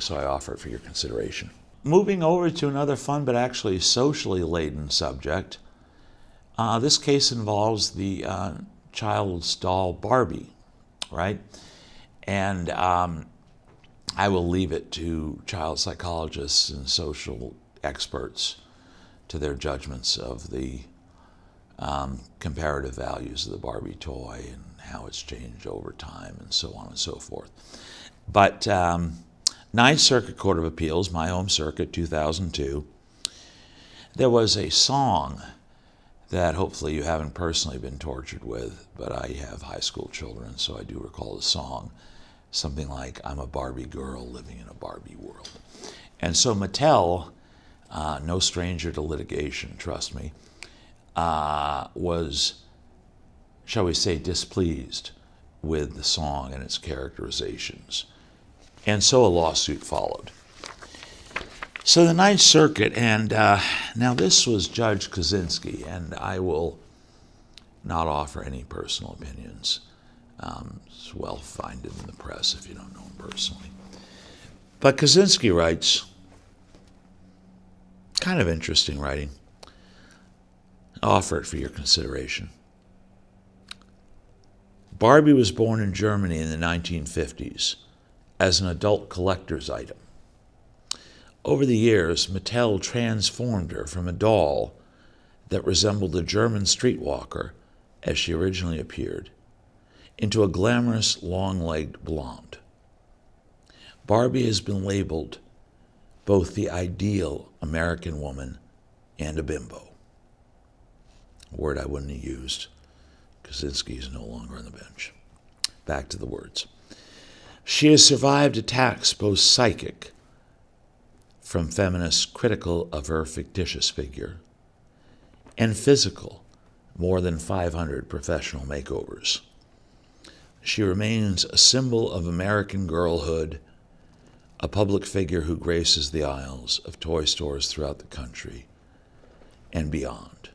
So I offer it for your consideration. Moving over to another fun but actually socially laden subject, this case involves the child's doll Barbie, right? And I will leave it to child psychologists and social experts to their judgments of the comparative values of the Barbie toy and how it's changed over time and so on and so forth. But Ninth Circuit Court of Appeals, my home circuit, 2002, there was a song that hopefully you haven't personally been tortured with, but I have high school children, so I do recall the song. Something like, I'm a Barbie girl living in a Barbie world. And so Mattel, no stranger to litigation, trust me, was, shall we say, displeased with the song and its characterizations. And so a lawsuit followed. So the Ninth Circuit, and now this was Judge Kaczynski, and I will not offer any personal opinions. It's well finded in the press if you don't know him personally. But Kaczynski writes, kind of interesting writing. I'll offer it for your consideration. Barbie was born in Germany in the 1950s as an adult collector's item. Over the years, Mattel transformed her from a doll that resembled a German streetwalker, as she originally appeared, into a glamorous, long-legged blonde. Barbie has been labeled both the ideal American woman and a bimbo. A word I wouldn't have used. Kaczynski is no longer on the bench. Back to the words. She has survived attacks, both psychic, from feminists critical of her fictitious figure, and physical, more than 500 professional makeovers. She remains a symbol of American girlhood, a public figure who graces the aisles of toy stores throughout the country and beyond.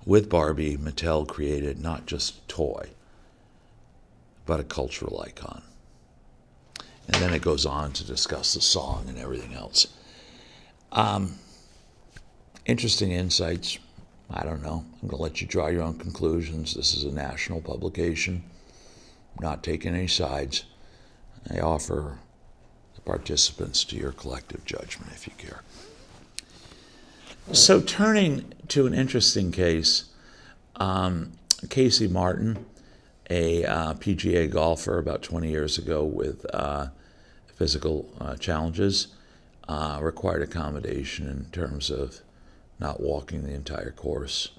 With Barbie, Mattel created not just a toy, but a cultural icon. And then it goes on to discuss the song and everything else. Interesting insights. I don't know. I'm going to let you draw your own conclusions. This is a national publication. I'm not taking any sides. I offer the participants to your collective judgment if you care. So turning to an interesting case, Casey Martin, a PGA golfer about 20 years ago with physical challenges, required accommodation in terms of not walking the entire course.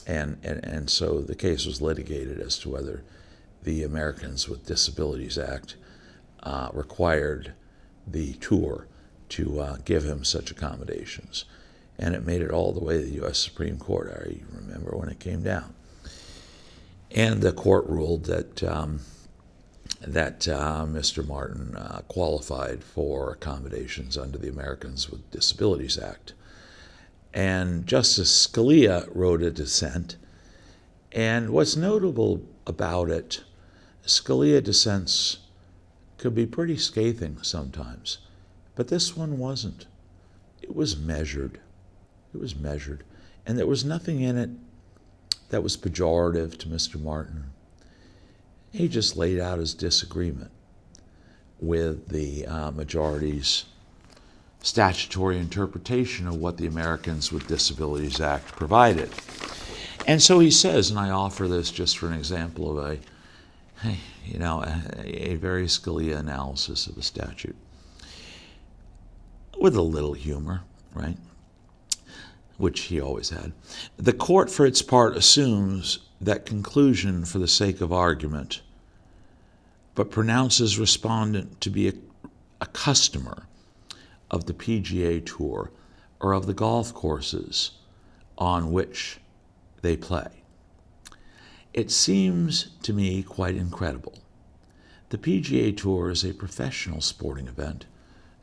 And so the case was litigated as to whether the Americans with Disabilities Act required the tour to give him such accommodations. And it made it all the way to the U.S. Supreme Court. I remember when it came down. And the court ruled that Mr. Martin qualified for accommodations under the Americans with Disabilities Act. And Justice Scalia wrote a dissent. And what's notable about it, Scalia dissents could be pretty scathing sometimes, but this one wasn't. It was measured. It was measured. And there was nothing in it that was pejorative to Mr. Martin. He just laid out his disagreement with the majority's statutory interpretation of what the Americans with Disabilities Act provided. And so he says, and I offer this just for an example of a very Scalia analysis of the statute, with a little humor, right? Which he always had. The court, for its part, assumes that conclusion for the sake of argument, but pronounces respondent to be a customer of the PGA Tour or of the golf courses on which they play. It seems to me quite incredible. The PGA Tour is a professional sporting event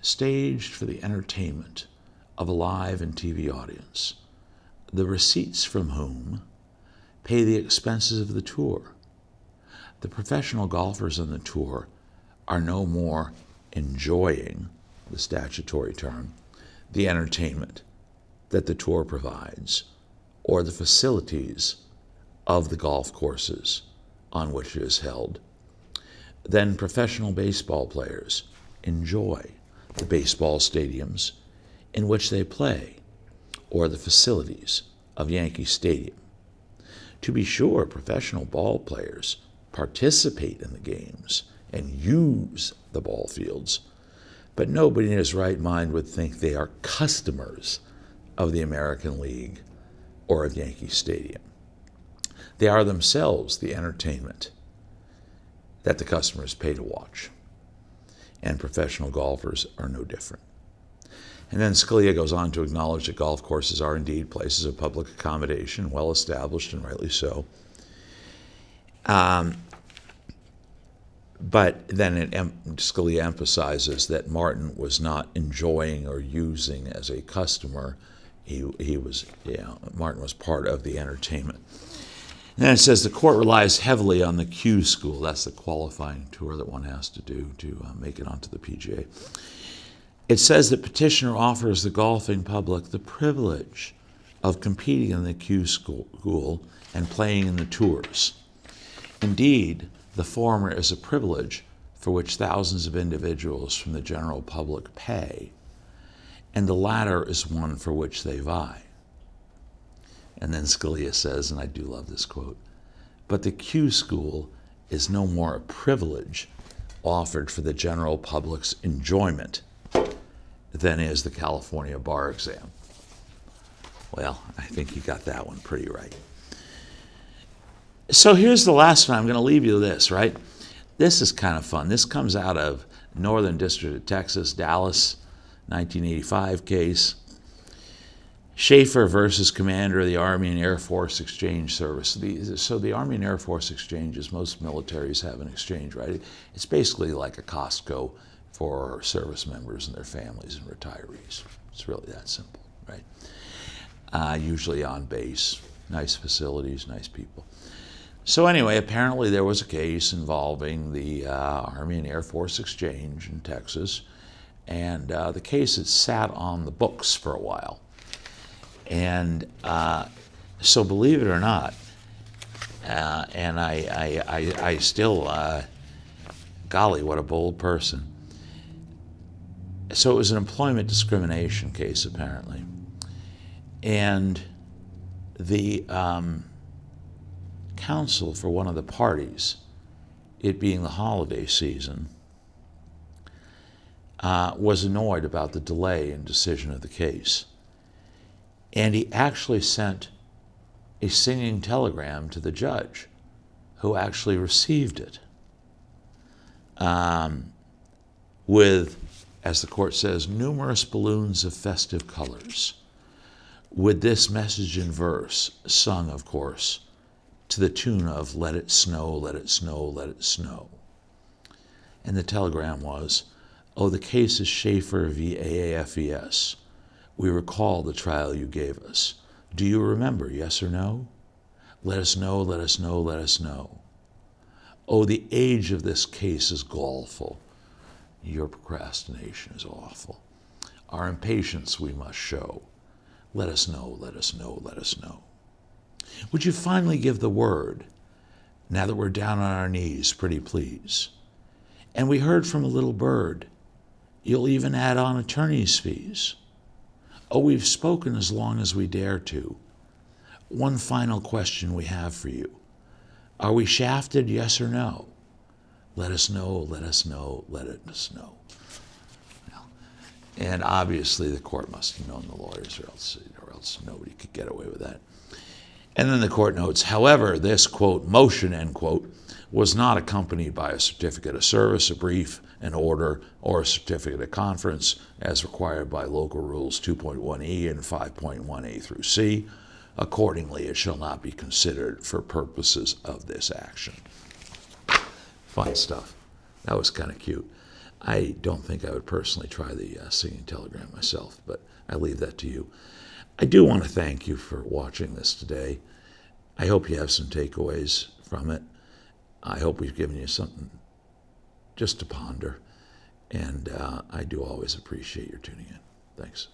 staged for the entertainment of a live and TV audience, the receipts from whom pay the expenses of the tour. The professional golfers on the tour are no more enjoying, the statutory term, the entertainment that the tour provides or the facilities of the golf courses on which it is held than professional baseball players enjoy the baseball stadiums in which they play, or the facilities of Yankee Stadium. To be sure, professional ball players participate in the games and use the ball fields, but nobody in his right mind would think they are customers of the American League or of Yankee Stadium. They are themselves the entertainment that the customers pay to watch, and professional golfers are no different. And then Scalia goes on to acknowledge that golf courses are indeed places of public accommodation, well established and rightly so. But then Scalia emphasizes that Martin was not enjoying or using as a customer. He was, Martin was part of the entertainment. And then it says the court relies heavily on the Q school. That's the qualifying tour that one has to do to make it onto the PGA. It says that petitioner offers the golfing public the privilege of competing in the Q school and playing in the tours. Indeed, the former is a privilege for which thousands of individuals from the general public pay, and the latter is one for which they vie. And then Scalia says, and I do love this quote, but the Q school is no more a privilege offered for the general public's enjoyment than is the California bar exam. Well, I think he got that one pretty right. So here's the last one. I'm going to leave you with this, right? This is kind of fun. This comes out of Northern District of Texas, Dallas, 1985 case. Schaefer versus commander of the Army and Air Force Exchange Service. So the Army and Air Force exchanges, most militaries have an exchange, right? It's basically like a Costco for service members and their families and retirees. It's really that simple, right? Usually on base, nice facilities, nice people. So anyway, apparently there was a case involving the Army and Air Force Exchange in Texas, and the case had sat on the books for a while. And so believe it or not, and I still, golly, what a bold person. So it was an employment discrimination case, apparently. And the counsel for one of the parties, it being the holiday season, was annoyed about the delay in decision of the case. And he actually sent a singing telegram to the judge, who actually received it, with, as the court says, numerous balloons of festive colors, with this message in verse, sung, of course, to the tune of "Let it snow, let it snow, let it snow." And the telegram was, "Oh, the case is Schaefer v. AAFES. We recall the trial you gave us. Do you remember, yes or no? Let us know, let us know, let us know. Oh, the age of this case is gallful. Your procrastination is awful. Our impatience we must show. Let us know, let us know, let us know. Would you finally give the word, now that we're down on our knees, pretty please? And we heard from a little bird, you'll even add on attorney's fees. Oh, we've spoken as long as we dare to. One final question we have for you. Are we shafted, yes or no? Let us know, let us know, let us know." And obviously the court must have known the lawyers, or else nobody could get away with that. And then the court notes, however, this, quote, motion, end quote, was not accompanied by a certificate of service, a brief, an order, or a certificate of conference as required by local rules 2.1e and 5.1a through c. Accordingly, it shall not be considered for purposes of this action. Fun stuff. That was kind of cute. I don't think I would personally try the singing telegram myself, but I leave that to you. I do want to thank you for watching this today. I hope you have some takeaways from it. I hope we've given you something just to ponder, and I do always appreciate your tuning in. Thanks.